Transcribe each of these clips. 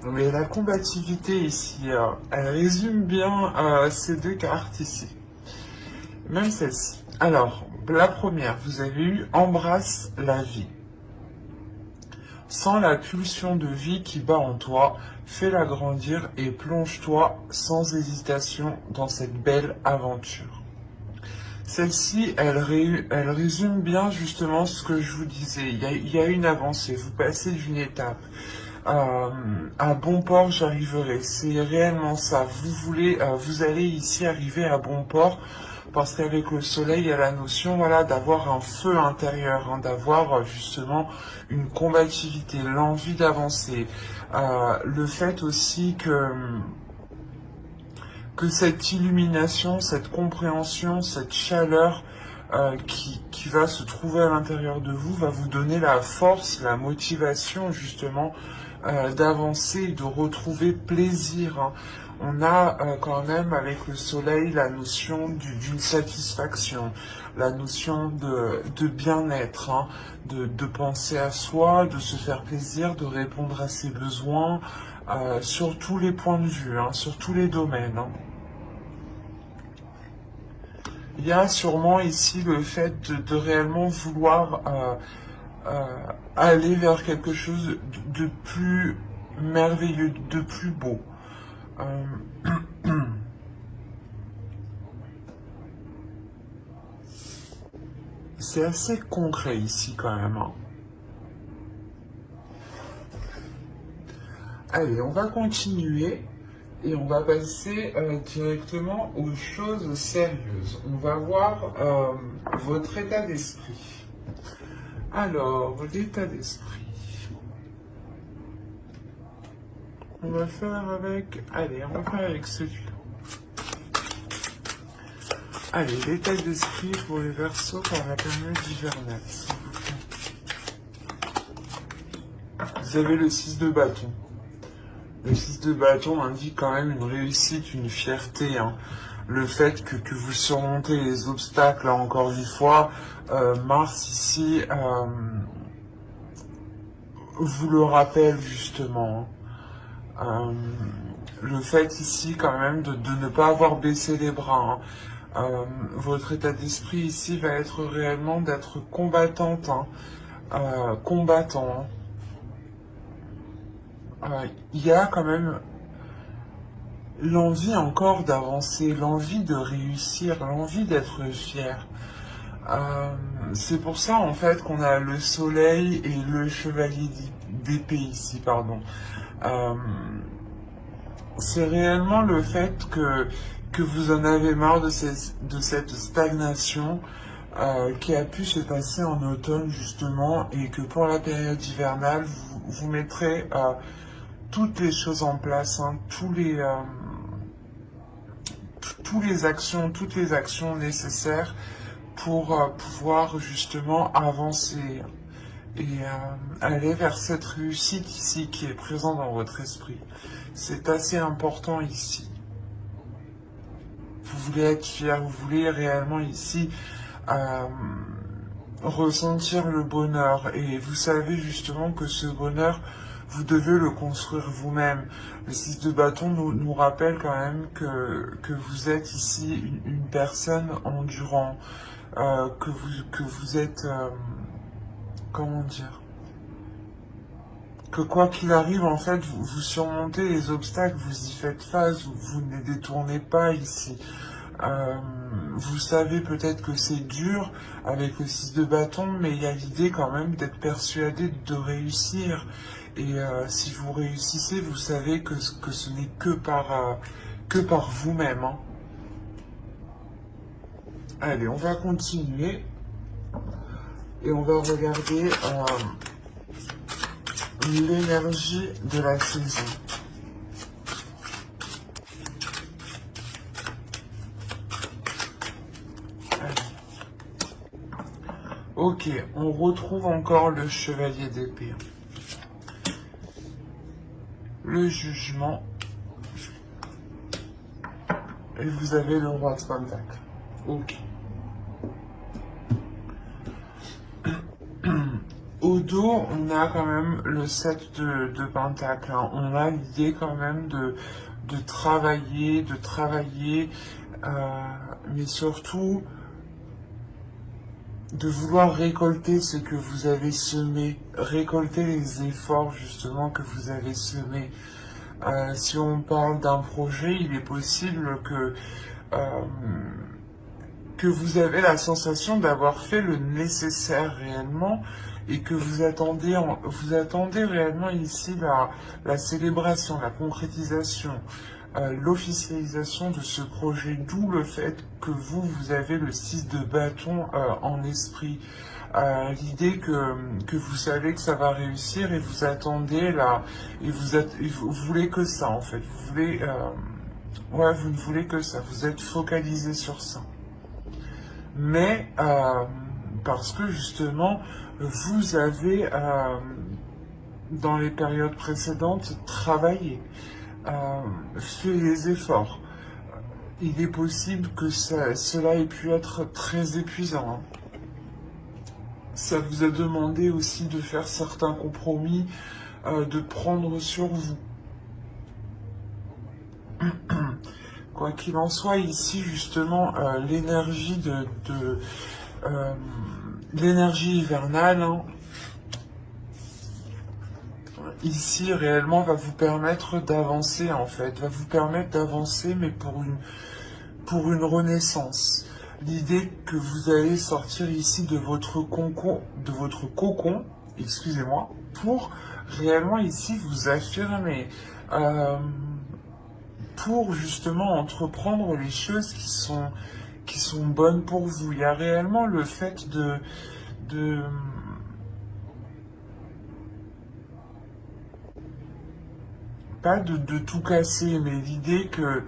Mais la combativité ici, elle résume bien ces deux cartes ici. Même celle-ci. Alors, la première, vous avez eu embrasse la vie. Sens la pulsion de vie qui bat en toi, fais-la grandir et plonge-toi sans hésitation dans cette belle aventure. Celle-ci, elle résume bien justement ce que je vous disais. Il y a une avancée, vous passez d'une étape. À bon port, j'arriverai. C'est réellement ça. Vous allez ici arriver à bon port parce qu'avec le soleil, il y a la notion, voilà, d'avoir un feu intérieur, hein, d'avoir justement une combativité, l'envie d'avancer, le fait aussi que cette illumination, cette compréhension, cette chaleur qui va se trouver à l'intérieur de vous va vous donner la force, la motivation justement d'avancer et de retrouver plaisir. Hein. On a quand même avec le soleil la notion d'une satisfaction, la notion de bien-être, hein, de penser à soi, de se faire plaisir, de répondre à ses besoins, sur tous les points de vue, hein, sur tous les domaines. Hein. Il y a sûrement ici le fait de réellement vouloir aller vers quelque chose de plus merveilleux, de plus beau. C'est assez concret ici quand même. Hein. Allez, on va continuer et on va passer directement aux choses sérieuses. On va voir votre état d'esprit. Alors, l'état d'esprit. On va faire avec... Allez, on va faire avec celui-là. Allez, l'état d'esprit pour les Verseaux par la période hivernale, s'il vous plaît. Vous avez le 6 de bâton. Le 6 de bâton indique quand même une réussite, une fierté. Hein. Le fait que vous surmontez les obstacles, là, encore une fois, Mars ici vous le rappelle justement. Le fait ici quand même de ne pas avoir baissé les bras. Hein. Votre état d'esprit ici va être réellement d'être combattante, hein, combattant. Il y a quand même l'envie encore d'avancer, l'envie de réussir, l'envie d'être fier. C'est pour ça en fait qu'on a le soleil et le chevalier d'épée ici, pardon. C'est réellement le fait que vous en avez marre de cette stagnation qui a pu se passer en automne justement et que pour la période hivernale, vous mettrez toutes les choses en place, hein, toutes les actions nécessaires pour pouvoir justement avancer et aller vers cette réussite ici qui est présente dans votre esprit. C'est assez important ici. Vous voulez être fier, vous voulez réellement ici ressentir le bonheur et vous savez justement que ce bonheur, vous devez le construire vous-même. Le 6 de bâton nous rappelle quand même que vous êtes ici une personne endurant, que vous êtes, comment dire, que quoi qu'il arrive, en fait, vous surmontez les obstacles, vous y faites face, vous ne les détournez pas ici. Vous savez peut-être que c'est dur avec le 6 de bâton, mais il y a l'idée quand même d'être persuadé de réussir. Et si vous réussissez, vous savez que ce n'est que par vous-même. Hein. Allez, on va continuer. Et on va regarder l'énergie de la saison. Ok, on retrouve encore le chevalier d'épée. Le jugement. Et vous avez le roi de pentacle. Ok. Au dos, on a quand même le 7 de Pentacle. Hein. On a l'idée quand même de travailler, mais surtout de vouloir récolter ce que vous avez semé, récolter les efforts justement que vous avez semés. Si on parle d'un projet, il est possible euh, que vous avez la sensation d'avoir fait le nécessaire réellement et que vous attendez réellement ici la célébration, la concrétisation, l'officialisation de ce projet, d'où le fait que vous avez le 6 de bâton en esprit. L'idée que vous savez que ça va réussir et vous attendez là, et vous voulez que ça en fait, vous voulez, ouais, vous ne voulez que ça, vous êtes focalisé sur ça. Mais parce que justement, vous avez, dans les périodes précédentes, travaillé, fait des efforts. Il est possible que cela ait pu être très épuisant. Hein. Ça vous a demandé aussi de faire certains compromis, de prendre sur vous. Quoi qu'il en soit, ici justement, l'énergie l'énergie hivernale, hein, ici réellement va vous permettre d'avancer en fait, va vous permettre d'avancer mais pour une renaissance. L'idée que vous allez sortir ici de votre cocon, excusez-moi, pour réellement ici vous affirmer, pour justement entreprendre les choses qui sont bonnes pour vous. Il y a réellement le fait de pas de tout casser, mais l'idée que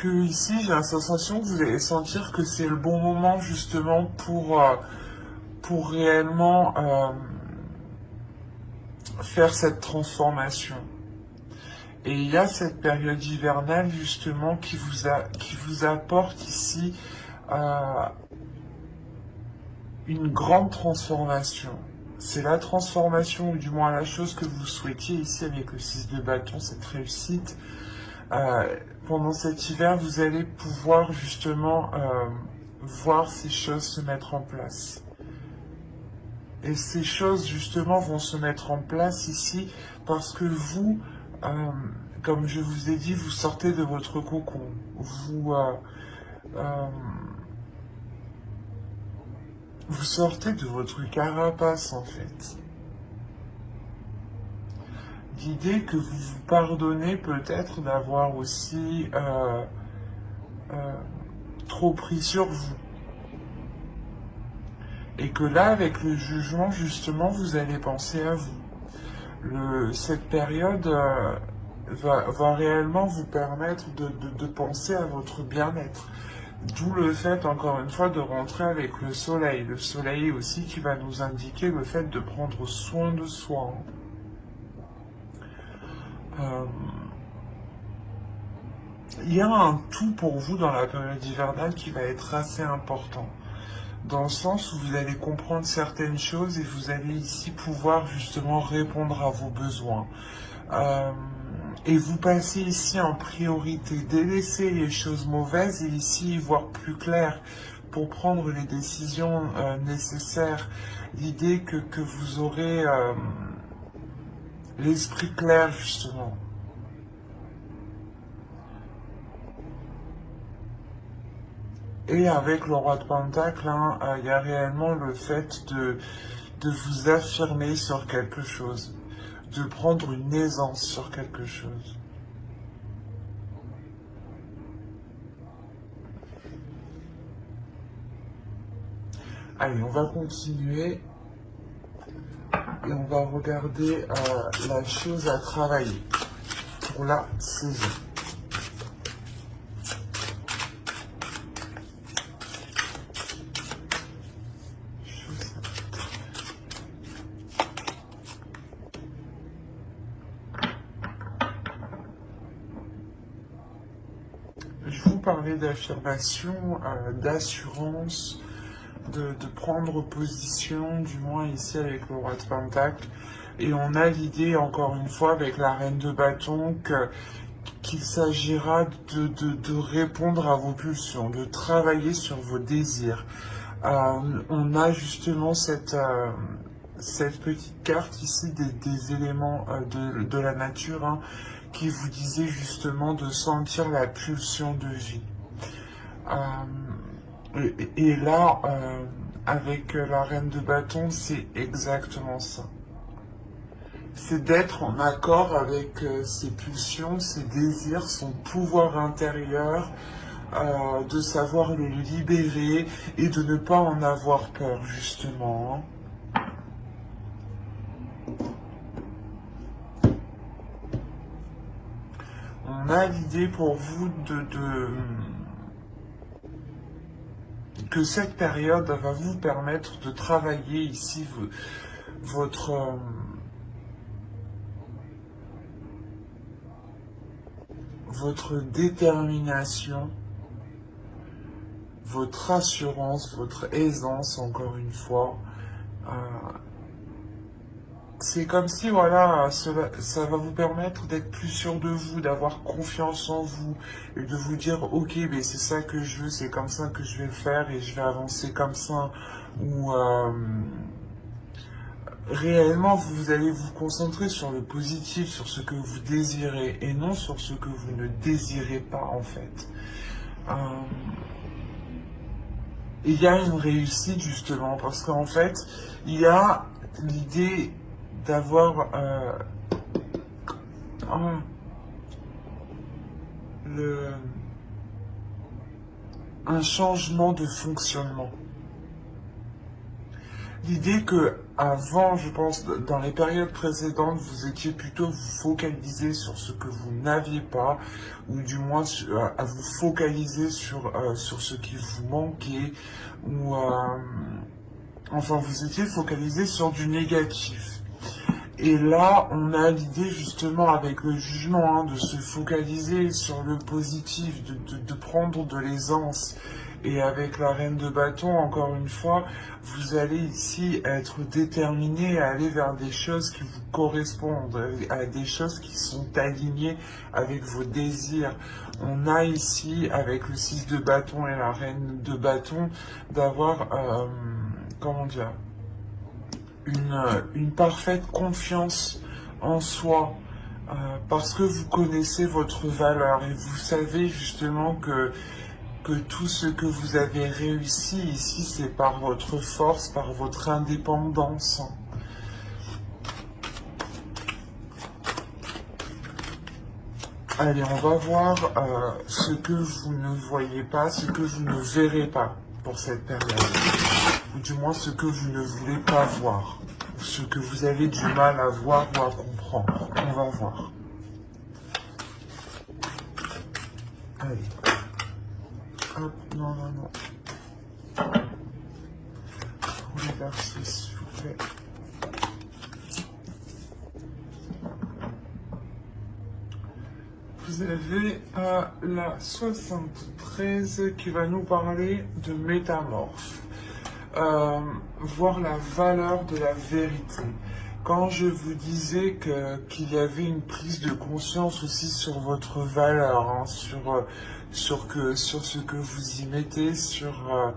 ici j'ai la sensation que vous allez sentir que c'est le bon moment justement pour réellement faire cette transformation. Et il y a cette période hivernale justement qui vous apporte ici une grande transformation. C'est la transformation, ou du moins la chose que vous souhaitiez ici avec le 6 de bâton, cette réussite. Pendant cet hiver, vous allez pouvoir justement voir ces choses se mettre en place. Et ces choses justement vont se mettre en place ici parce que vous, comme je vous ai dit, vous sortez de votre cocon. Vous sortez de votre carapace en fait. L'idée que vous vous pardonnez peut-être d'avoir aussi trop pris sur vous. Et que là, avec le jugement, justement, vous allez penser à vous. Cette période va réellement vous permettre de penser à votre bien-être. D'où le fait, encore une fois, de rentrer avec le soleil. Le soleil aussi qui va nous indiquer le fait de prendre soin de soi. Il y a un tout pour vous dans la période hivernale qui va être assez important. Dans le sens où vous allez comprendre certaines choses et vous allez ici pouvoir justement répondre à vos besoins. Et vous passez ici en priorité, délaisser les choses mauvaises et ici y voir plus clair pour prendre les décisions nécessaires. L'idée que vous aurez l'esprit clair justement. Et avec le roi de Pentacle, hein, il y a réellement le fait de vous affirmer sur quelque chose, de prendre une aisance sur quelque chose. Allez, on va continuer et on va regarder la chose à travailler pour la saison. parler d'affirmation, d'assurance, de prendre position, du moins ici avec le roi de Pentacle. Et on a l'idée, encore une fois, avec la reine de bâton, qu'il s'agira de répondre à vos pulsions, de travailler sur vos désirs. On a justement cette petite carte ici des éléments de la nature, hein, qui vous disait justement de sentir la pulsion de vie. Et là, avec la reine de bâton, c'est exactement ça. C'est d'être en accord avec ses pulsions, ses désirs, son pouvoir intérieur, de savoir le libérer et de ne pas en avoir peur, justement. On a l'idée pour vous que cette période va vous permettre de travailler ici votre détermination, votre assurance, votre aisance, encore une fois. C'est comme si, voilà, ça va vous permettre d'être plus sûr de vous, d'avoir confiance en vous, et de vous dire, ok, mais c'est ça que je veux, c'est comme ça que je vais le faire, et je vais avancer comme ça, ou réellement, vous allez vous concentrer sur le positif, sur ce que vous désirez, et non sur ce que vous ne désirez pas, en fait. Il y a une réussite, justement, parce qu'en fait, il y a l'idée d'avoir un changement de fonctionnement. L'idée que avant, je pense, dans les périodes précédentes, vous étiez plutôt focalisé sur ce que vous n'aviez pas, ou du moins à vous focaliser sur ce qui vous manquait, ou enfin, vous étiez focalisé sur du négatif. Et là, on a l'idée justement avec le jugement, hein, de se focaliser sur le positif, de prendre de l'aisance. Et avec la reine de bâton, encore une fois, vous allez ici être déterminé à aller vers des choses qui vous correspondent, à des choses qui sont alignées avec vos désirs. On a ici, avec le 6 de bâton et la reine de bâton, d'avoir, comment dire, une parfaite confiance en soi, parce que vous connaissez votre valeur et vous savez justement que tout ce que vous avez réussi ici, c'est par votre force, par votre indépendance. Allez, on va voir ce que vous ne voyez pas, ce que vous ne verrez pas pour cette période. Ou du moins ce que vous ne voulez pas voir. Ou ce que vous avez du mal à voir ou à comprendre. On va voir. Allez. Hop, non. Pour les verser, s'il vous plaît. Vous avez la 73 qui va nous parler de métamorphe. Voir la valeur de la vérité. Quand je vous disais qu'il y avait une prise de conscience aussi sur votre valeur, hein, sur ce que vous y mettez, sur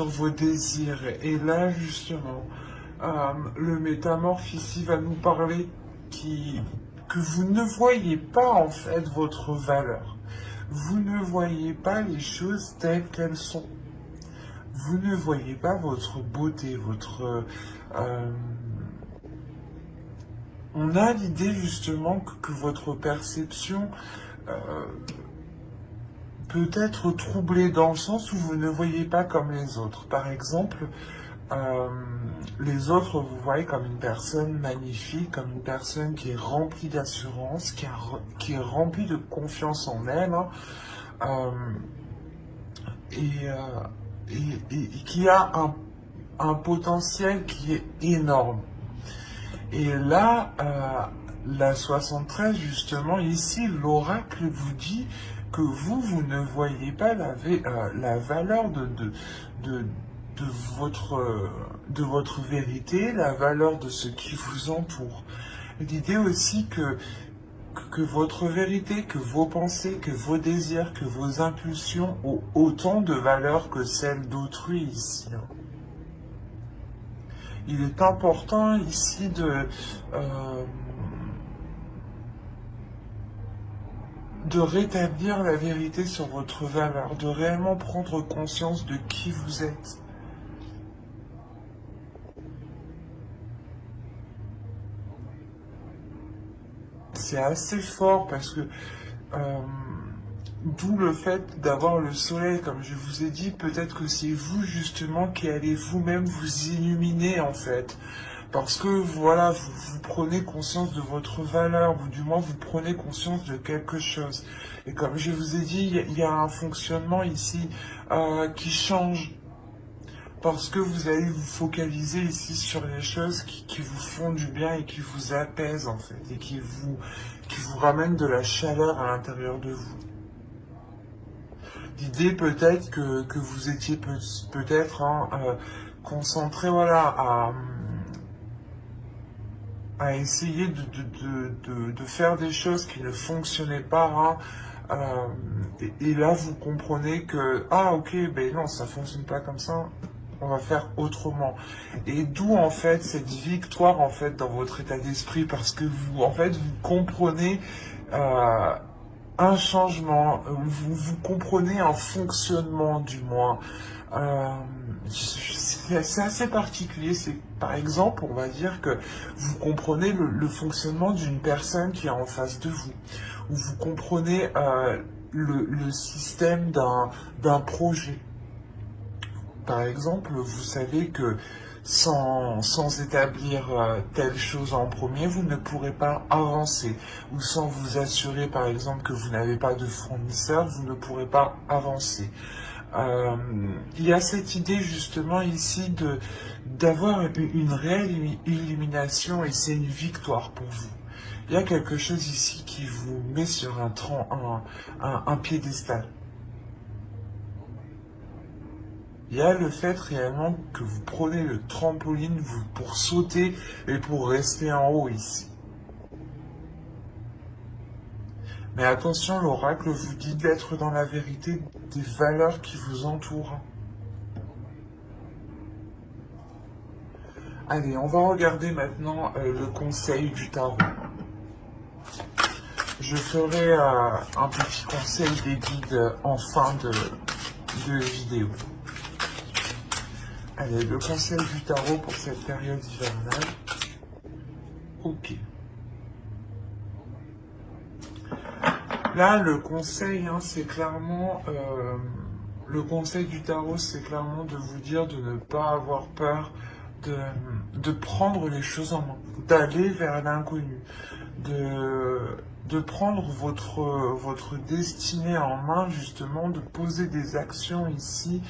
vos désirs. Et là, justement, le métamorphe ici va nous parler que vous ne voyez pas en fait votre valeur. Vous ne voyez pas les choses telles qu'elles sont. Vous ne voyez pas votre beauté, on a l'idée justement que votre perception peut être troublée dans le sens où vous ne voyez pas comme les autres. Par exemple, les autres vous voyez comme une personne magnifique, comme une personne qui est remplie d'assurance, qui est remplie de confiance en elle, hein, et qui a un potentiel qui est énorme. Et là, la 73, justement, ici, l'oracle vous dit que vous ne voyez pas la valeur de, de votre vérité, la valeur de ce qui vous entoure. L'idée aussi que votre vérité, que vos pensées, que vos désirs, que vos impulsions ont autant de valeur que celles d'autrui ici. Il est important ici de rétablir la vérité sur votre valeur, de réellement prendre conscience de qui vous êtes. C'est assez fort parce que d'où le fait d'avoir le soleil, comme je vous ai dit, peut-être que c'est vous justement qui allez vous-même vous illuminer en fait. Parce que voilà, vous prenez conscience de votre valeur, ou du moins vous prenez conscience de quelque chose. Et comme je vous ai dit, il y a un fonctionnement ici qui change. Parce que vous allez vous focaliser ici sur les choses qui vous font du bien et qui vous apaisent en fait. Et qui vous ramènent de la chaleur à l'intérieur de vous. L'idée peut-être que vous étiez peut-être concentré voilà, à essayer de faire des choses qui ne fonctionnaient pas. Et là, vous comprenez que, ah ok, ben non, ça fonctionne pas comme ça, on va faire autrement. Et d'où en fait cette victoire en fait dans votre état d'esprit, parce que vous, en fait, vous comprenez un changement, vous comprenez un fonctionnement du moins. C'est assez particulier. C'est par exemple, on va dire que vous comprenez le fonctionnement d'une personne qui est en face de vous, ou vous comprenez le système d'un projet. Par exemple, vous savez que sans établir telle chose en premier, vous ne pourrez pas avancer. Ou sans vous assurer, par exemple, que vous n'avez pas de fournisseur, vous ne pourrez pas avancer. Il y a cette idée justement ici d'avoir une réelle illumination et c'est une victoire pour vous. Il y a quelque chose ici qui vous met sur un piédestal. Il y a le fait réellement que vous prenez le trampoline pour sauter et pour rester en haut ici. Mais attention, l'oracle vous dit d'être dans la vérité des valeurs qui vous entourent. Allez, on va regarder maintenant le conseil du tarot. Je ferai un petit conseil des guides en fin de vidéo. Allez, le conseil du tarot pour cette période hivernale. Ok. Là, le conseil, c'est clairement... le conseil du tarot, c'est clairement de vous dire de ne pas avoir peur de prendre les choses en main, d'aller vers l'inconnu, de prendre votre destinée en main, justement, de poser des actions ici,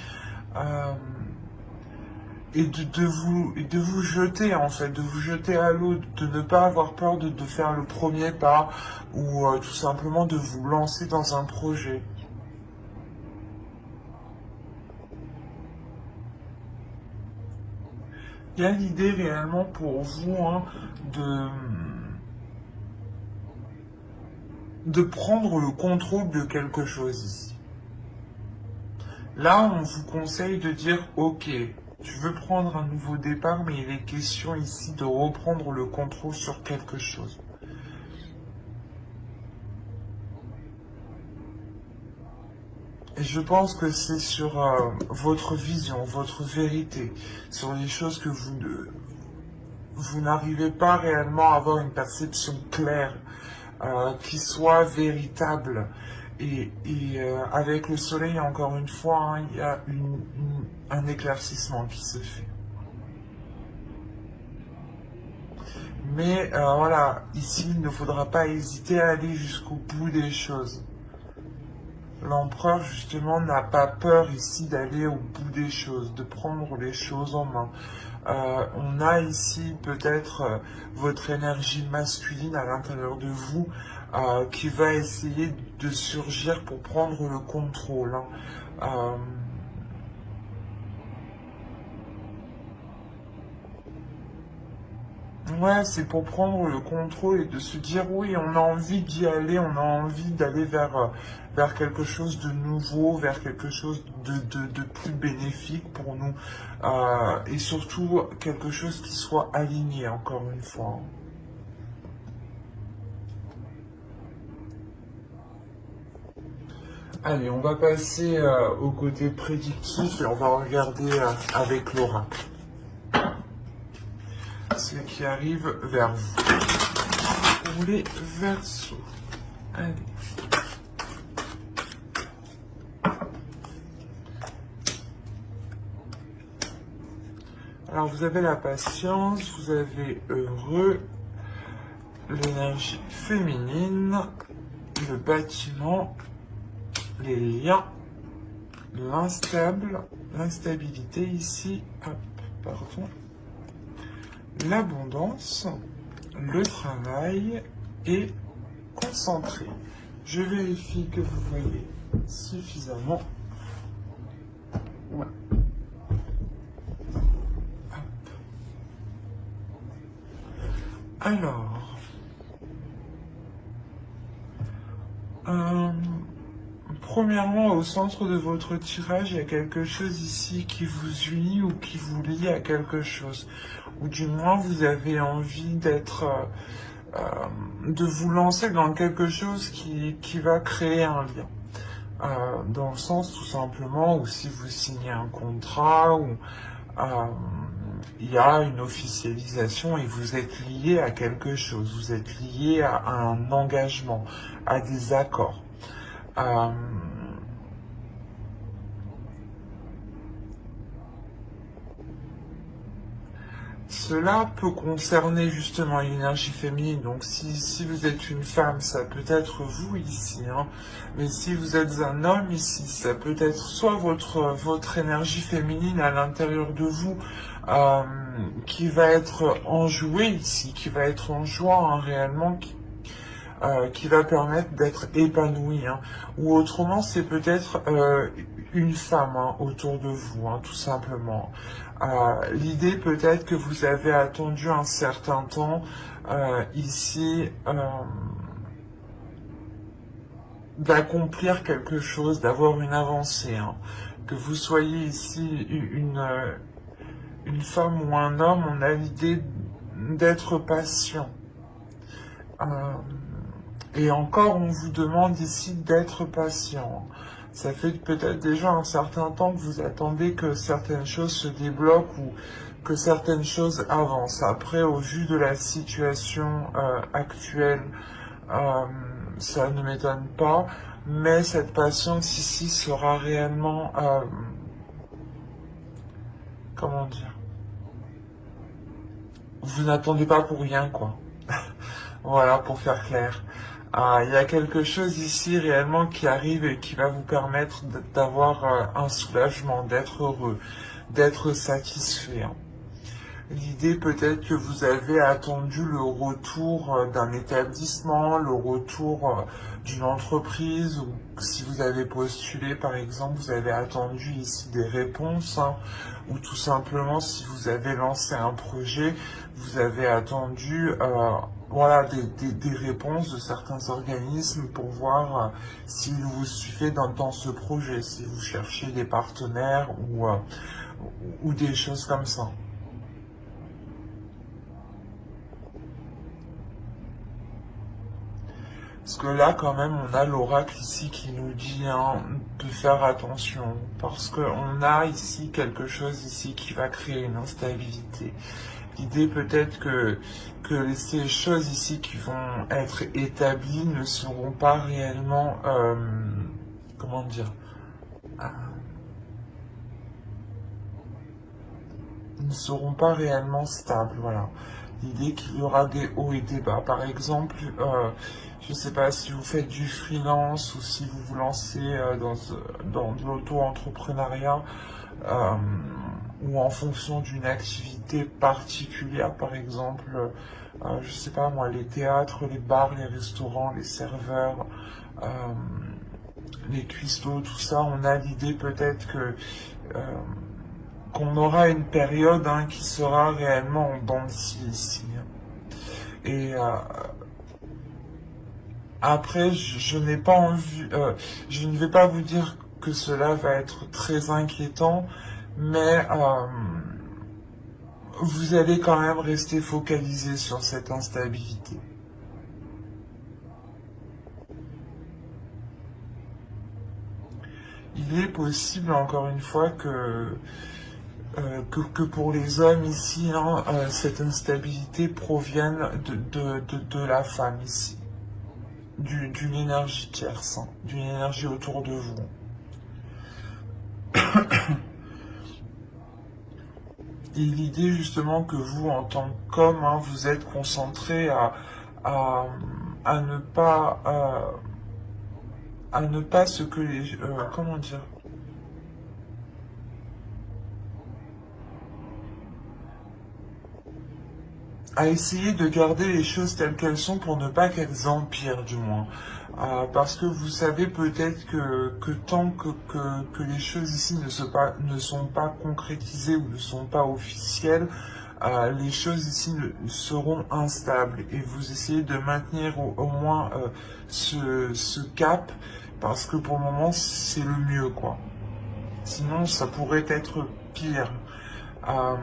et de vous jeter, en fait, de vous jeter à l'eau, de ne pas avoir peur de faire le premier pas, ou tout simplement de vous lancer dans un projet. Il y a l'idée réellement pour vous de prendre le contrôle de quelque chose ici. Là, on vous conseille de dire, ok, tu veux prendre un nouveau départ, mais il est question ici de reprendre le contrôle sur quelque chose. Et je pense que c'est sur votre vision, votre vérité, sur les choses que vous n'arrivez pas réellement à avoir une perception claire, qui soit véritable. Et avec le soleil, encore une fois, il y a un éclaircissement qui se fait. Mais voilà, ici, il ne faudra pas hésiter à aller jusqu'au bout des choses. L'empereur, justement, n'a pas peur ici d'aller au bout des choses, de prendre les choses en main. On a ici peut-être votre énergie masculine à l'intérieur de vous qui va essayer de surgir pour prendre le contrôle. Hein. Ouais, c'est pour prendre le contrôle et de se dire oui, on a envie d'y aller, on a envie d'aller vers quelque chose de nouveau, vers quelque chose de plus bénéfique pour nous. Et surtout quelque chose qui soit aligné, encore une fois. Allez, on va passer au côté prédictif et on va regarder avec l'oracle ce qui arrive vers vous. Pour les Verseaux. Allez. Alors, vous avez la patience, vous avez heureux, l'énergie féminine, le bâtiment, les liens, l'instabilité ici, hop, pardon, l'abondance, le travail et concentré. Je vérifie que vous voyez suffisamment. Ouais. Alors, premièrement, au centre de votre tirage, il y a quelque chose ici qui vous unit ou qui vous lie à quelque chose. Ou du moins, vous avez envie de vous lancer dans quelque chose qui va créer un lien. Dans le sens, tout simplement, où si vous signez un contrat, ou il y a une officialisation et vous êtes lié à quelque chose, vous êtes lié à un engagement, à des accords. Cela peut concerner justement l'énergie féminine, donc si vous êtes une femme, ça peut être vous ici, hein. Mais si vous êtes un homme ici, ça peut être soit votre énergie féminine à l'intérieur de vous qui va être enjouée ici, qui va être en joie hein, réellement, qui va permettre d'être épanoui. Hein. Ou autrement, c'est peut-être une femme hein, autour de vous, hein, tout simplement. L'idée peut-être que vous avez attendu un certain temps ici d'accomplir quelque chose, d'avoir une avancée. Hein. Que vous soyez ici une femme ou un homme, on a l'idée d'être patient. Et encore, on vous demande ici d'être patient. Ça fait peut-être déjà un certain temps que vous attendez que certaines choses se débloquent ou que certaines choses avancent. Après, au vu de la situation actuelle, ça ne m'étonne pas, mais cette patience ici sera réellement, comment dire, vous n'attendez pas pour rien, quoi. Voilà, pour faire clair. Il y a quelque chose ici réellement qui arrive et qui va vous permettre d'avoir un soulagement, d'être heureux, d'être satisfait. Hein. L'idée peut-être que vous avez attendu le retour d'un établissement, le retour d'une entreprise, ou si vous avez postulé par exemple, vous avez attendu ici des réponses, hein, ou tout simplement si vous avez lancé un projet, vous avez attendu voilà, des réponses de certains organismes pour voir s'ils vous suivaient dans ce projet, si vous cherchez des partenaires ou des choses comme ça. Parce que là, quand même, on a l'oracle ici qui nous dit hein, de faire attention. Parce qu'on a ici quelque chose ici qui va créer une instabilité. L'idée peut-être que ces choses ici qui vont être établies ne seront pas réellement, comment dire, ne seront pas réellement stables, voilà. L'idée qu'il y aura des hauts et des bas. Par exemple, je ne sais pas si vous faites du freelance ou si vous vous lancez dans de l'auto-entrepreneuriat, ou en fonction d'une activité particulière, par exemple, je sais pas moi, les théâtres, les bars, les restaurants, les serveurs, euh, les cuistots, tout ça, on a l'idée peut-être que qu'on aura une période qui sera réellement en dents de scie ici. Et après, je n'ai pas envie, je ne vais pas vous dire que cela va être très inquiétant, mais vous allez quand même rester focalisé sur cette instabilité. Il est possible, encore une fois, que pour les hommes ici, cette instabilité provienne de la femme ici, d'une énergie tierce, d'une énergie autour de vous. Et l'idée justement que vous, en tant qu'homme, vous êtes concentré à, à ne pas à ne pas ce que les comment dire, à essayer de garder les choses telles qu'elles sont pour ne pas qu'elles empirent du moins. Parce que vous savez peut-être que tant que les choses ici ne sont pas concrétisées ou ne sont pas officielles, les choses ici seront instables. Et vous essayez de maintenir au moins ce cap, parce que pour le moment c'est le mieux, quoi. Sinon ça pourrait être pire. Euh,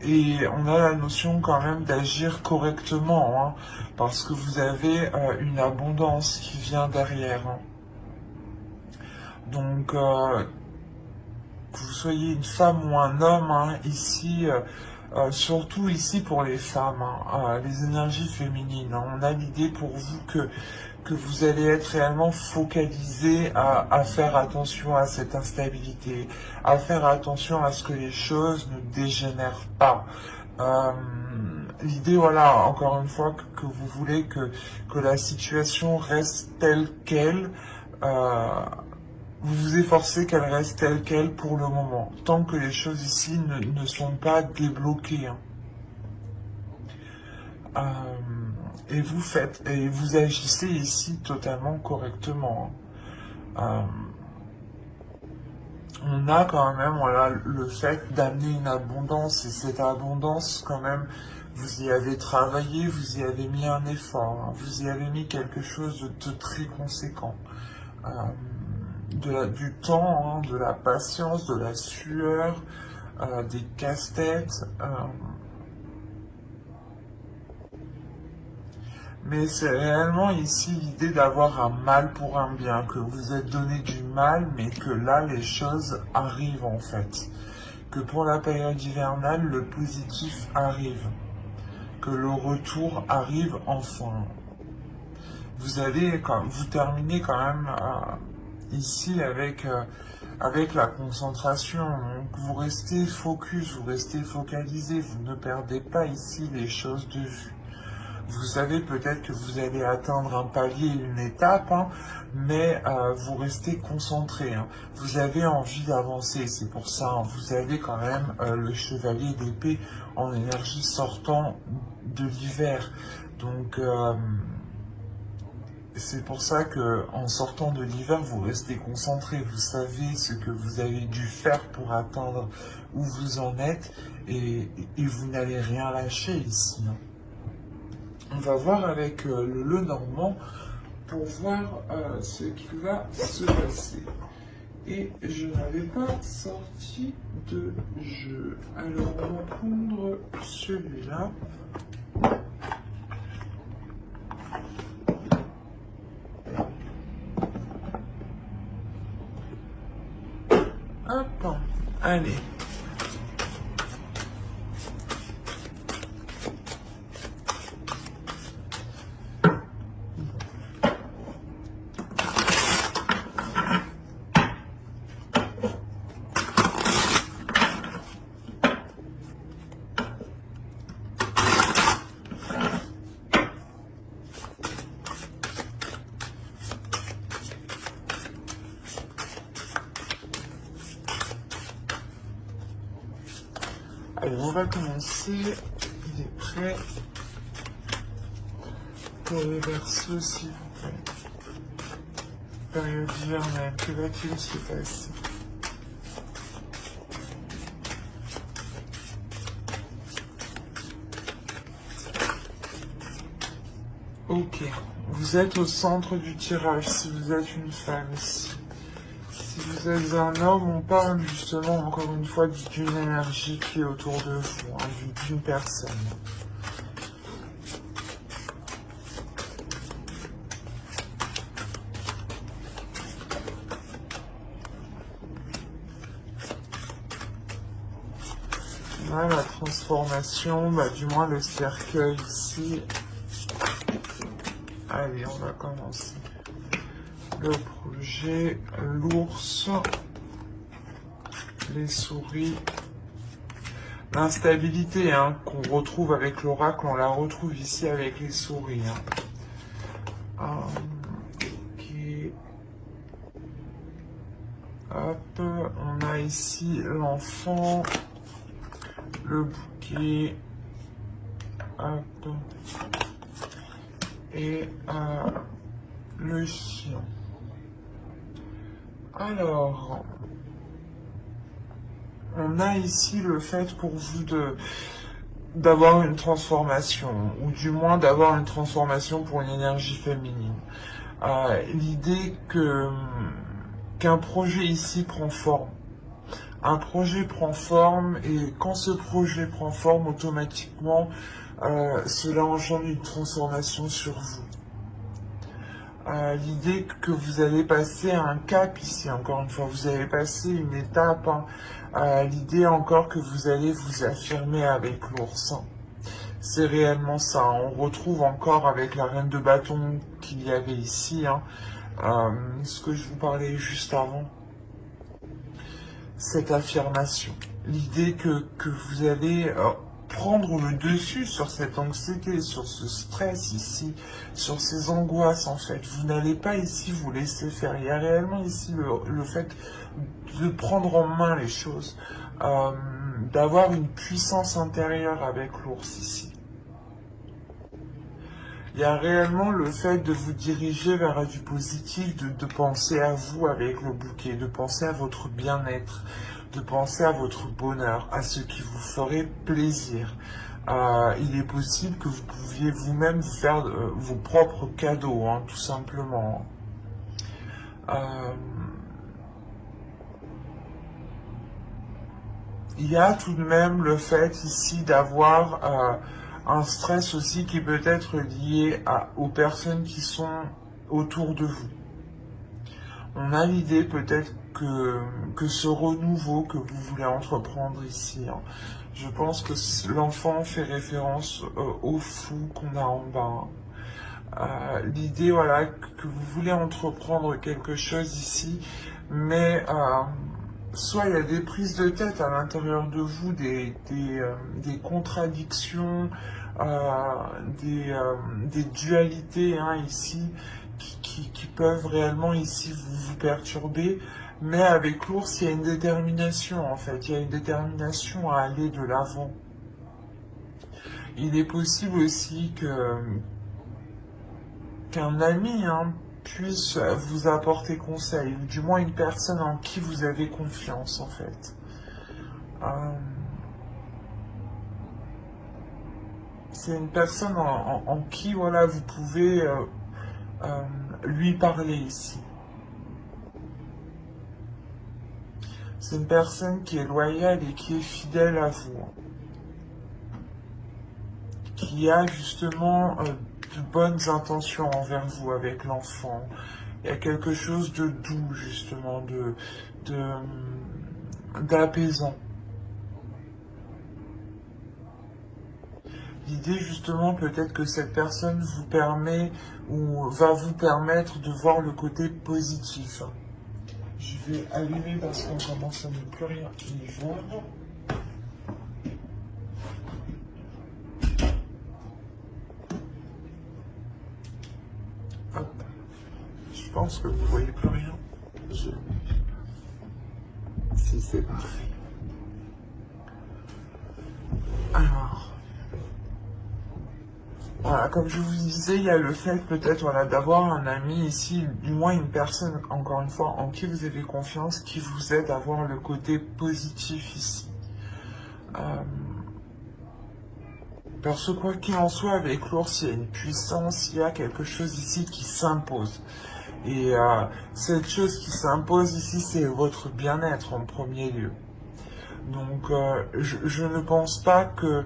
et on a la notion quand même d'agir correctement, parce que vous avez une abondance qui vient derrière. Donc, que vous soyez une femme ou un homme, ici, surtout ici pour les femmes, les énergies féminines, on a l'idée pour vous que vous allez être réellement focalisé à faire attention à cette instabilité, à faire attention à ce que les choses ne dégénèrent pas. L'idée, voilà, encore une fois, que vous voulez que la situation reste telle qu'elle, vous vous efforcez qu'elle reste telle qu'elle pour le moment, tant que les choses ici ne sont pas débloquées. Et vous agissez ici totalement correctement. On a quand même, voilà, le fait d'amener une abondance, et cette abondance, quand même, vous y avez travaillé, vous y avez mis un effort, vous y avez mis quelque chose de très conséquent. Du temps, de la patience, de la sueur, des casse-têtes. Mais c'est réellement ici l'idée d'avoir un mal pour un bien, que vous êtes donné du mal, mais que là les choses arrivent en fait. Que pour la période hivernale, le positif arrive. Que le retour arrive enfin. Vous terminez quand même ici avec la concentration. Donc vous restez focus, vous restez focalisé, vous ne perdez pas ici les choses de vue. Vous savez peut-être que vous allez atteindre un palier, une étape, mais vous restez concentré. Vous avez envie d'avancer, c'est pour ça. Vous avez quand même le chevalier d'épée en énergie sortant de l'hiver. Donc c'est pour ça que en sortant de l'hiver, vous restez concentré. Vous savez ce que vous avez dû faire pour atteindre où vous en êtes, et vous n'allez rien lâcher ici. On va voir avec le Lenormand pour voir ce qui va se passer. Et je n'avais pas sorti de jeu. Alors on va prendre celui-là. Hop, allez. Allez, on va commencer. Il est prêt pour les Verseaux, s'il vous plaît. Période hivernale, que va-t-il se passer? Ok, vous êtes au centre du tirage si vous êtes une femme ici. Si vous êtes un homme, on parle justement encore une fois d'une énergie qui est autour de vous, hein, d'une personne. Là, la transformation, bah, du moins le cercueil ici. Allez, on va commencer. Le projet, l'ours, les souris, l'instabilité hein, qu'on retrouve avec l'oracle, on la retrouve ici avec les souris. Hein. Ok. Hop, on a ici l'enfant, le bouquet, hop, et le chien. Alors, on a ici le fait pour vous d'avoir une transformation, ou du moins d'avoir une transformation pour une énergie féminine. L'idée qu'un projet ici prend forme. Un projet prend forme, et quand ce projet prend forme, automatiquement, cela engendre une transformation sur vous. L'idée que vous allez passer un cap ici, encore une fois, vous allez passer une étape, hein. L'idée encore que vous allez vous affirmer avec l'ours. C'est réellement ça, hein. On retrouve encore avec la reine de bâton qu'il y avait ici, hein, ce que je vous parlais juste avant, cette affirmation. L'idée que vous allez prendre le dessus sur cette anxiété, sur ce stress ici, sur ces angoisses en fait. Vous n'allez pas ici vous laisser faire. Il y a réellement ici le fait de prendre en main les choses, d'avoir une puissance intérieure avec l'ours ici. Il y a réellement le fait de vous diriger vers du positif, de penser à vous avec le bouquet, de penser à votre bien-être, de penser à votre bonheur, à ce qui vous ferait plaisir. Il est possible que vous pouviez vous-même vous faire vos propres cadeaux, hein, tout simplement. Il y a tout de même le fait ici d'avoir un stress aussi qui peut être lié aux personnes qui sont autour de vous. On a l'idée peut-être que ce renouveau que vous voulez entreprendre ici, hein, je pense que l'enfant fait référence au fou qu'on a en bas. L'idée, voilà, que vous voulez entreprendre quelque chose ici, mais soit il y a des prises de tête à l'intérieur de vous, des contradictions, des dualités hein, ici, qui peuvent réellement ici vous perturber, mais avec l'ours, il y a une détermination en fait, il y a une détermination à aller de l'avant. Il est possible aussi qu'un ami hein, puisse vous apporter conseil, ou du moins une personne en qui vous avez confiance en fait. C'est une personne en qui voilà, vous pouvez lui parler ici. C'est une personne qui est loyale et qui est fidèle à vous. Qui a justement de bonnes intentions envers vous avec l'enfant. Il y a quelque chose de doux, justement, d'apaisant. L'idée, justement, peut-être que cette personne vous permet ou va vous permettre de voir le côté positif. Je vais allumer parce qu'on commence à ne plus rien y voir. Hop. Je pense que vous ne voyez plus rien. Si c'est parfait. Voilà, comme je vous disais, il y a le fait peut-être voilà, d'avoir un ami ici, du moins une personne, encore une fois, en qui vous avez confiance, qui vous aide à voir le côté positif ici. Parce que quoi qu'il en soit, avec l'ours, il y a une puissance, il y a quelque chose ici qui s'impose. Et cette chose qui s'impose ici, c'est votre bien-être en premier lieu. Donc, je ne pense pas que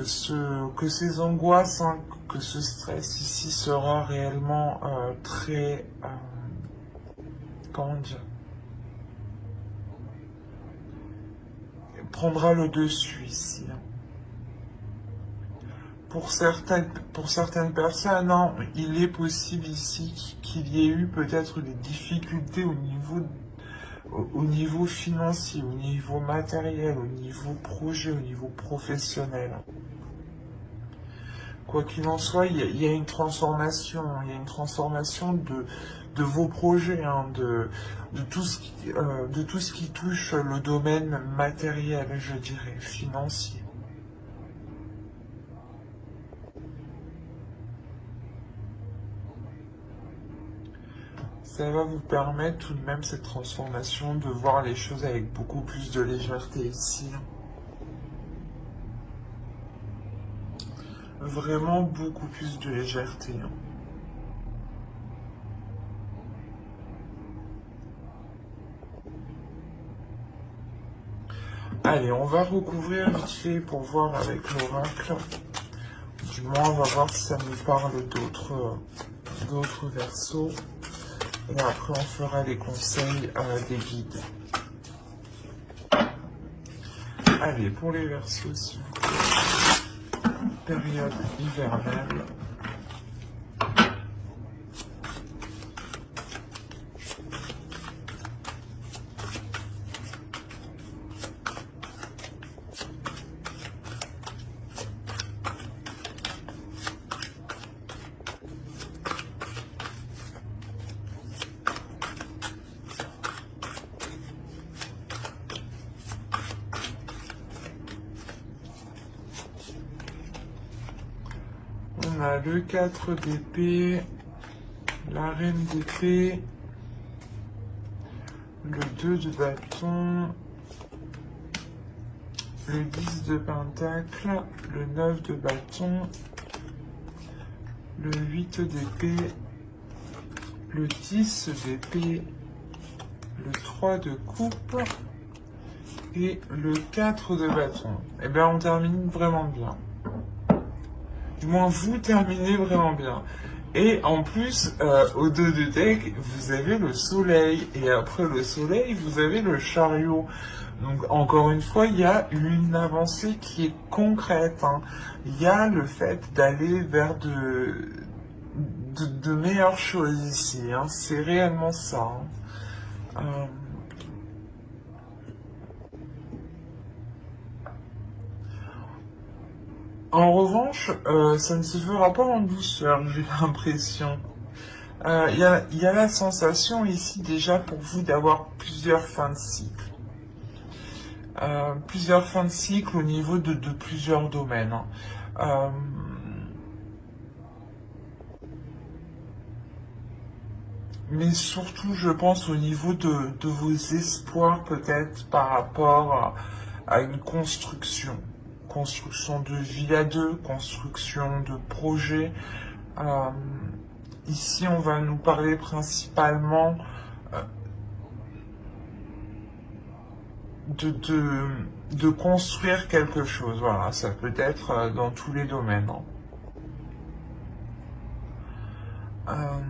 ces angoisses, hein, que ce stress ici sera réellement très... comment dire, prendra le dessus ici. Hein. Pour certaines personnes, hein, il est possible ici qu'il y ait eu peut-être des difficultés au niveau financier, au niveau matériel, au niveau projet, au niveau professionnel. Quoi qu'il en soit, il y a une transformation, il y a une transformation de vos projets, hein, de tout ce qui touche le domaine matériel, je dirais, financier. Ça va vous permettre tout de même cette transformation de voir les choses avec beaucoup plus de légèreté ici. Vraiment beaucoup plus de légèreté. Allez, on va recouvrir vite fait pour voir avec l'oracle. Du moins, on va voir si ça nous parle d'autres versos. Et après, on fera les conseils des guides. Allez, pour les versos, s'il vous plaît. Période hivernale. On a le 4 d'épée, la reine d'épée, le 2 de bâton, le 10 de pentacle, le 9 de bâton, le 8 d'épée, le 10 d'épée, le 3 de coupe et le 4 de bâton. Eh bien, on termine vraiment bien. Du moins, vous terminez vraiment bien. Et en plus, au dos de deck, vous avez le soleil. Et après le soleil, vous avez le chariot. Donc, encore une fois, il y a une avancée qui est concrète. Hein. Il y a le fait d'aller vers de meilleures choses ici. Hein. C'est réellement ça. Hein. En revanche, ça ne se fera pas en douceur, j'ai l'impression. Il y a la sensation ici déjà pour vous d'avoir plusieurs fins de cycle. Plusieurs fins de cycle au niveau de plusieurs domaines. Hein. Mais surtout, je pense au niveau de vos espoirs peut-être par rapport à une construction. Construction de vie à deux, construction de projet. Ici, on va nous parler principalement de construire quelque chose. Voilà, ça peut être dans tous les domaines. Hein.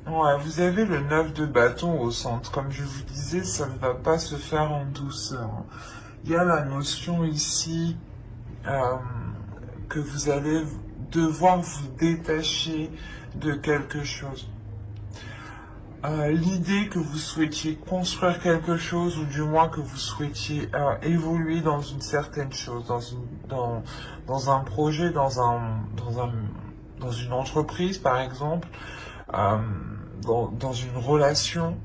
Ouais, vous avez le 9 de bâton au centre. Comme je vous disais, ça ne va pas se faire en douceur. Il y a la notion ici que vous allez devoir vous détacher de quelque chose. L'idée que vous souhaitiez construire quelque chose, ou du moins que vous souhaitiez évoluer dans une certaine chose, dans un projet, dans une entreprise par exemple, dans une relation,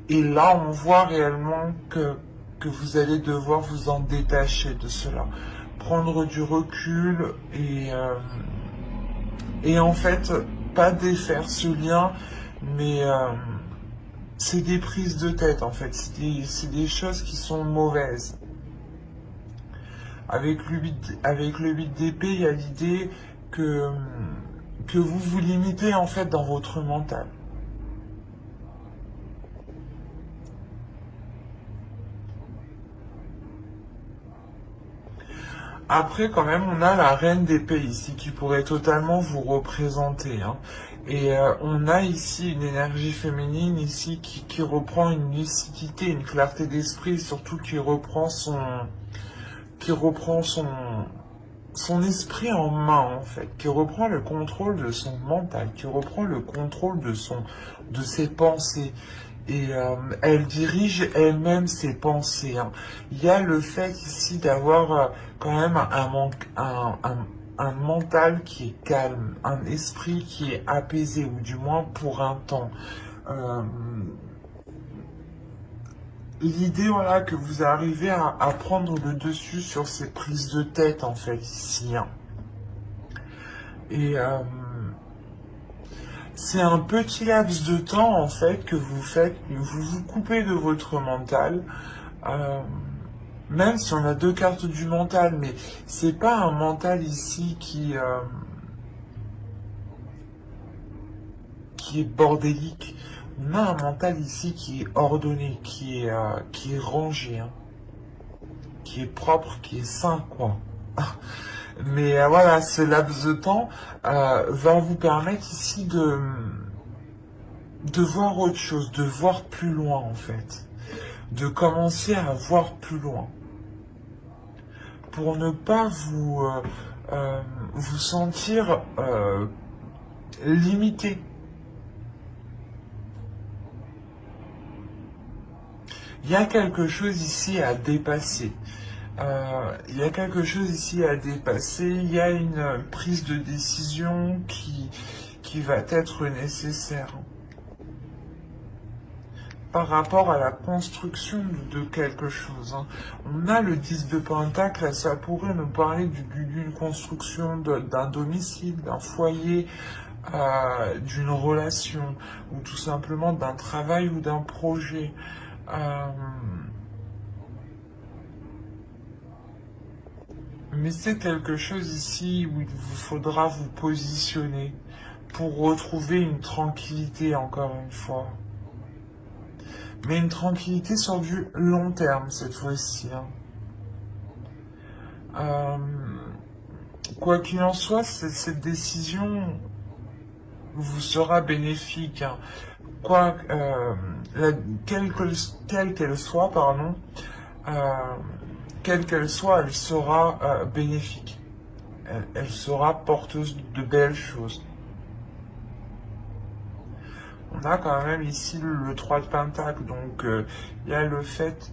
Et là, on voit réellement que vous allez devoir vous en détacher de cela. Prendre du recul et en fait, pas défaire ce lien, mais c'est des prises de tête en fait. C'est des choses qui sont mauvaises. Avec le 8 d'épée, il y a l'idée que vous vous limitez en fait dans votre mental. Après, quand même, on a la reine d'épée ici qui pourrait totalement vous représenter. Hein. Et on a ici une énergie féminine ici qui reprend une lucidité, une clarté d'esprit, surtout qui reprend son esprit en main en fait, qui reprend le contrôle de son mental, qui reprend le contrôle de ses pensées. Et elle dirige elle-même ses pensées. Hein. Il y a le fait ici d'avoir quand même un mental qui est calme, un esprit qui est apaisé, ou du moins pour un temps. Euh, L'idée, voilà, que vous arrivez à prendre le dessus sur ces prises de tête, en fait, ici. Hein. Et c'est un petit laps de temps, en fait, que vous faites, vous vous coupez de votre mental, euh, même si on a deux cartes du mental, mais c'est pas un mental ici qui est bordélique. On a un mental ici qui est ordonné, qui est rangé, hein, qui est propre, qui est sain, quoi. Mais voilà, ce laps de temps va vous permettre ici de voir autre chose, de voir plus loin en fait, de commencer à voir plus loin, pour ne pas vous sentir limité. Il y a quelque chose ici à dépasser. Il y a quelque chose ici à dépasser. Il y a une prise de décision qui va être nécessaire par rapport à la construction de quelque chose. Hein. On a le 10 de Pentacle, ça pourrait nous parler d'une construction d'un domicile, d'un foyer, d'une relation, ou tout simplement d'un travail ou d'un projet. Mais c'est quelque chose ici où il vous faudra vous positionner pour retrouver une tranquillité, encore une fois. Mais une tranquillité sur du long terme cette fois-ci. Hein. Quoi qu'il en soit, cette décision vous sera bénéfique. Hein. Quelle qu'elle soit, pardon, quelle qu'elle soit, elle sera bénéfique. Elle sera porteuse de belles choses. On a quand même ici le 3 de Pentacle, donc il y a le fait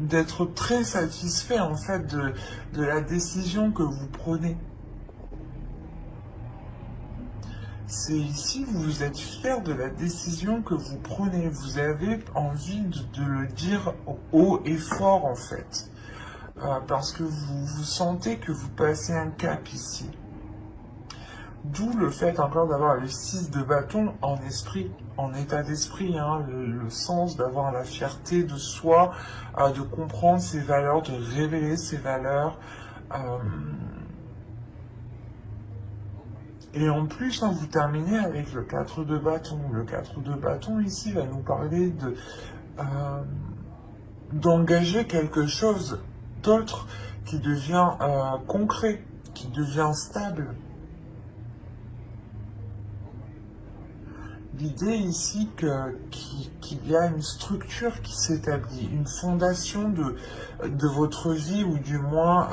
d'être très satisfait en fait de la décision que vous prenez. C'est ici, vous êtes fier de la décision que vous prenez. Vous avez envie de le dire haut et fort en fait. Parce que vous sentez que vous passez un cap ici. D'où le fait encore d'avoir le 6 de bâton en esprit, en état d'esprit, hein, le sens d'avoir la fierté de soi, de comprendre ses valeurs, de révéler ses valeurs. Et en plus, hein, vous terminez avec le 4 de bâton. Le 4 de bâton ici va nous parler d'engager quelque chose d'autre qui devient concret, qui devient stable. L'idée ici qu'il y a une structure qui s'établit, une fondation de votre vie, ou du moins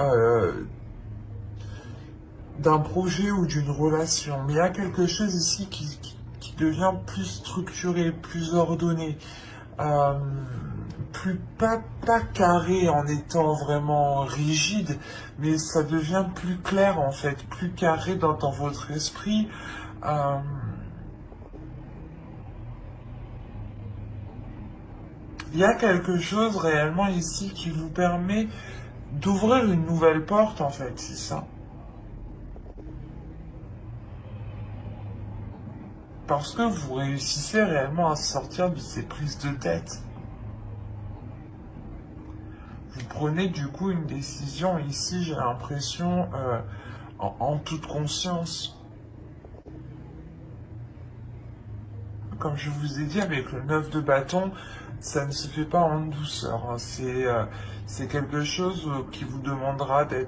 d'un projet ou d'une relation. Mais il y a quelque chose ici qui devient plus structuré, plus ordonné, pas carré en étant vraiment rigide, mais ça devient plus clair en fait, plus carré dans votre esprit. Il y a quelque chose réellement ici qui vous permet d'ouvrir une nouvelle porte, en fait, c'est ça. Parce que vous réussissez réellement à sortir de ces prises de tête. Vous prenez du coup une décision ici, j'ai l'impression, en toute conscience. Comme je vous ai dit, avec le 9 de bâton, ça ne se fait pas en douceur. Hein. C'est quelque chose qui vous demandera de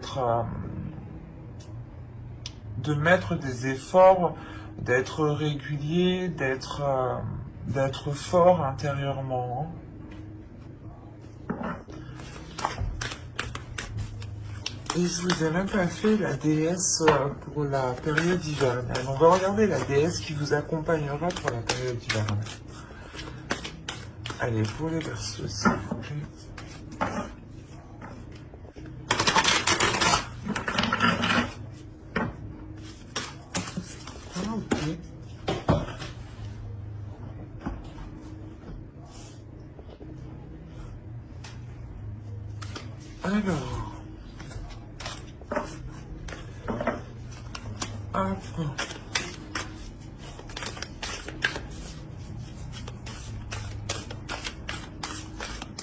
mettre des efforts, d'être régulier, d'être fort intérieurement. Hein. Et je vous ai même pas fait la déesse pour la période hivernale. On va regarder la déesse qui vous accompagnera pour la période hivernale. Allez, pour les Verseaux, s'il vous plaît. Ah, ok. Alors... Hop.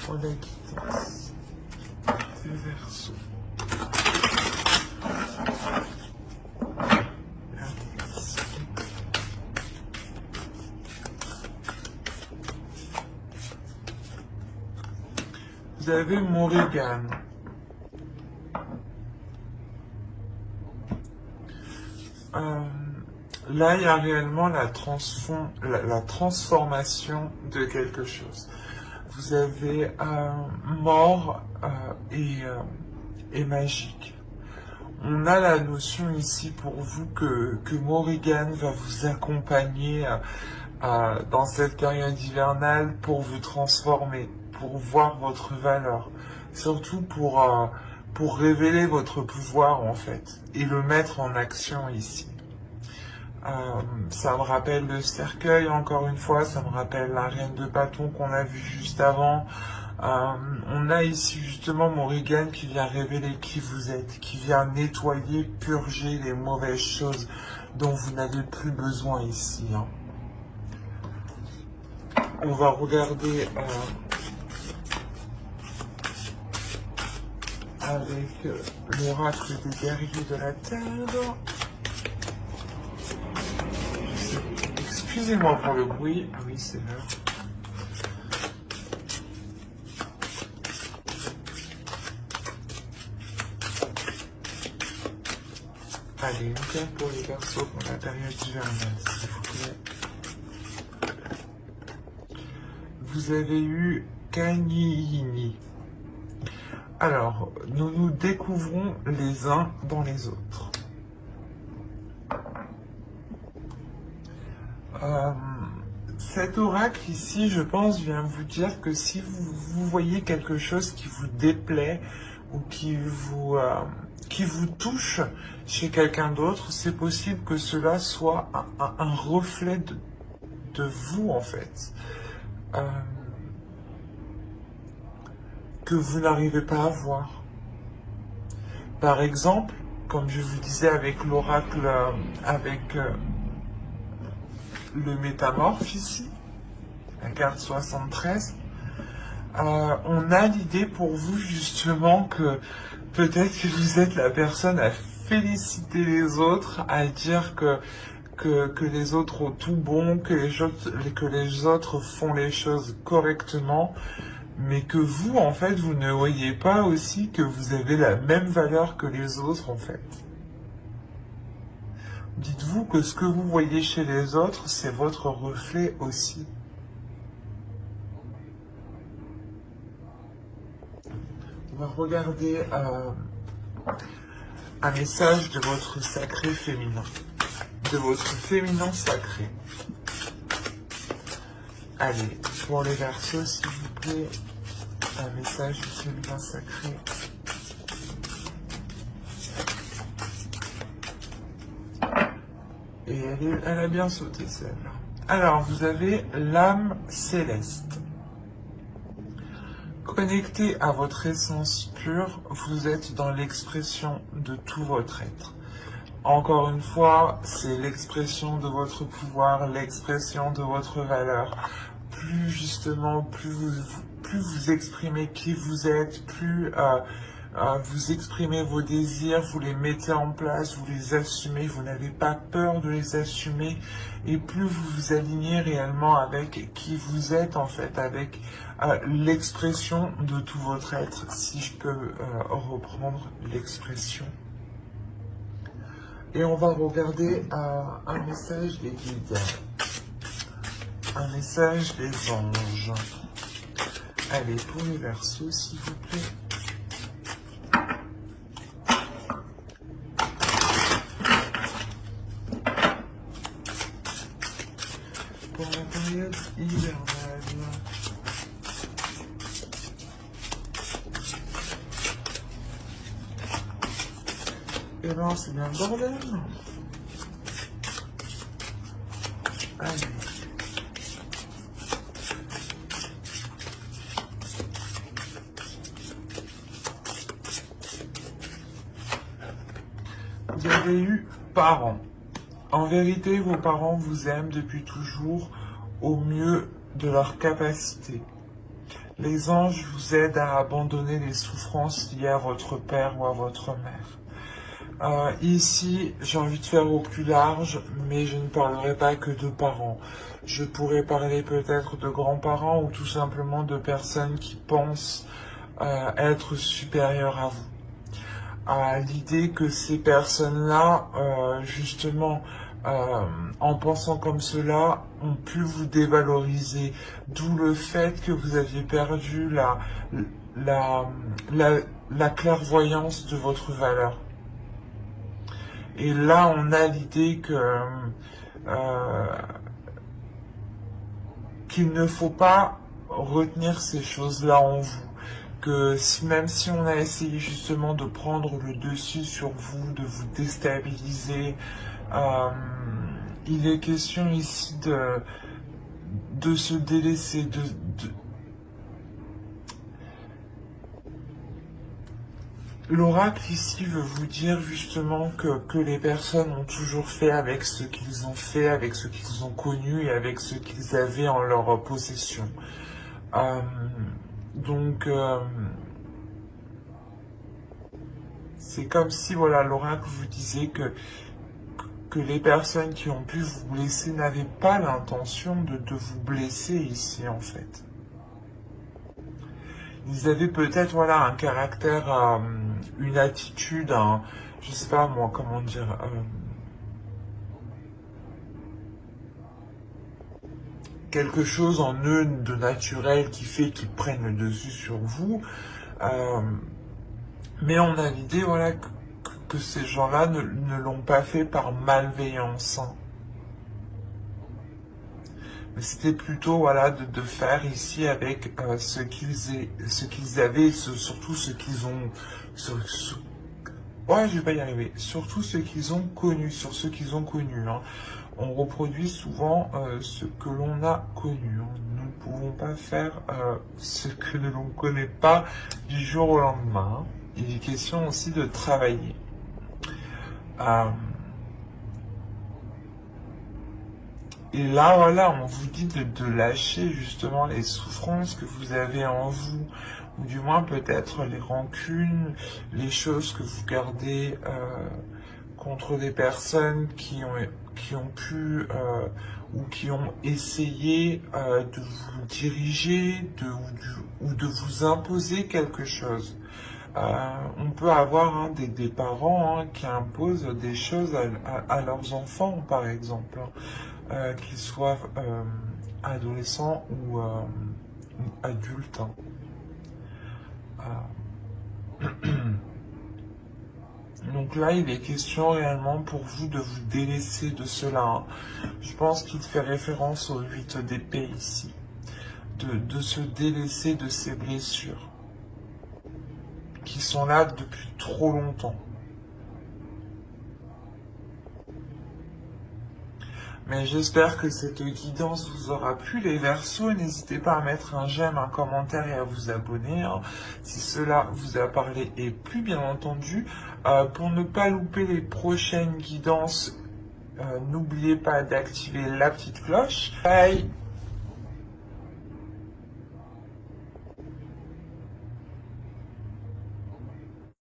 Pour la guidance des Verseaux. Vous avez Morrigan. Là, il y a réellement la transformation de quelque chose. Vous avez mort et magique. On a la notion ici pour vous que Morrigan va vous accompagner dans cette période hivernale pour vous transformer, pour voir votre valeur, surtout pour révéler votre pouvoir en fait et le mettre en action ici. Ça me rappelle le cercueil, encore une fois, ça me rappelle la reine de bâton qu'on a vue juste avant. On a ici justement Morrigan qui vient révéler qui vous êtes, qui vient nettoyer, purger les mauvaises choses dont vous n'avez plus besoin ici. Hein. On va regarder avec l'oracle des guerriers de la Terre. Excusez-moi pour le bruit. Ah oui, c'est l'heure. Allez, une carte pour les Verseaux pour la période hivernale, s'il vous plaît. Vous avez eu Kanyini. Alors, nous nous découvrons les uns dans les autres. Cet oracle ici, je pense, vient vous dire que si vous voyez quelque chose qui vous déplaît ou qui vous touche chez quelqu'un d'autre, c'est possible que cela soit un reflet de vous, en fait. Que vous n'arrivez pas à voir. Par exemple, comme je vous disais avec l'oracle, avec le métamorphe ici, la carte 73, on a l'idée pour vous justement que peut-être que vous êtes la personne à féliciter les autres, à dire que les autres ont tout bon, que les autres font les choses correctement, mais que vous, en fait, vous ne voyez pas aussi que vous avez la même valeur que les autres, en fait. Dites-vous que ce que vous voyez chez les autres, c'est votre reflet aussi. On va regarder un message de votre sacré féminin, de votre féminin sacré. Allez, pour les Verseaux, s'il vous plaît, un message du féminin sacré. Et elle a bien sauté celle-là. Alors, vous avez l'âme céleste. connecté à votre essence pure, vous êtes dans l'expression de tout votre être. Encore une fois, c'est l'expression de votre pouvoir, l'expression de votre valeur. Plus justement, plus vous exprimez qui vous êtes, plus vous exprimez vos désirs, vous les mettez en place, vous les assumez, vous n'avez pas peur de les assumer, et plus vous vous alignez réellement avec qui vous êtes en fait, avec l'expression de tout votre être, si je peux reprendre l'expression. Et on va regarder un message des guides, un message des anges. Allez, pour les Verseaux, s'il vous plaît. Pour la période hivernale. Et ben, c'est bien le bordel. Allez. Vous avez eu parents. En vérité, vos parents vous aiment depuis toujours au mieux de leur capacité. Les anges vous aident à abandonner les souffrances liées à votre père ou à votre mère. Ici, j'ai envie de faire au plus large, mais je ne parlerai pas que de parents. Je pourrais parler peut-être de grands-parents ou tout simplement de personnes qui pensent être supérieures à vous. À l'idée que ces personnes-là, justement, en pensant comme cela, ont pu vous dévaloriser. D'où le fait que vous aviez perdu la clairvoyance de votre valeur. Et là, on a l'idée que qu'il ne faut pas retenir ces choses-là en vous. Que même si on a essayé justement de prendre le dessus sur vous, de vous déstabiliser, il est question ici de se délaisser, L'oracle ici veut vous dire justement que les personnes ont toujours fait avec ce qu'ils ont fait, avec ce qu'ils ont connu et avec ce qu'ils avaient en leur possession. Donc, c'est comme si voilà, l'oracle vous disait que les personnes qui ont pu vous blesser n'avaient pas l'intention de vous blesser ici en fait. Ils avaient peut-être voilà, un caractère, une attitude, je sais pas moi comment dire, quelque chose en eux de naturel qui fait qu'ils prennent le dessus sur vous. Mais on a l'idée voilà, que ces gens-là ne l'ont pas fait par malveillance. Mais c'était plutôt voilà, de faire ici avec ce qu'ils avaient, surtout ce qu'ils ont... ouais, je vais pas y arriver. Surtout ce qu'ils ont connu, sur ce qu'ils ont connu. Hein. On reproduit souvent ce que l'on a connu. Hein. Nous ne pouvons pas faire ce que l'on ne connaît pas du jour au lendemain. Hein. Il est question aussi de travailler. Et là, voilà, on vous dit de lâcher justement les souffrances que vous avez en vous, ou du moins peut-être les rancunes, les choses que vous gardez contre des personnes qui ont pu ou qui ont essayé de vous diriger ou de vous imposer quelque chose. On peut avoir hein, des parents hein, qui imposent des choses à leurs enfants, par exemple. Qu'ils soient adolescents ou adultes. Donc là, il est question réellement pour vous de vous délaisser de cela. Hein. Je pense qu'il fait référence au 8 d'épée ici. De se délaisser de ces blessures qui sont là depuis trop longtemps. Mais j'espère que cette guidance vous aura plu les Verseaux. N'hésitez pas à mettre un j'aime, un commentaire et à vous abonner hein, si cela vous a parlé et plu bien entendu. Pour ne pas louper les prochaines guidances, n'oubliez pas d'activer la petite cloche. Bye!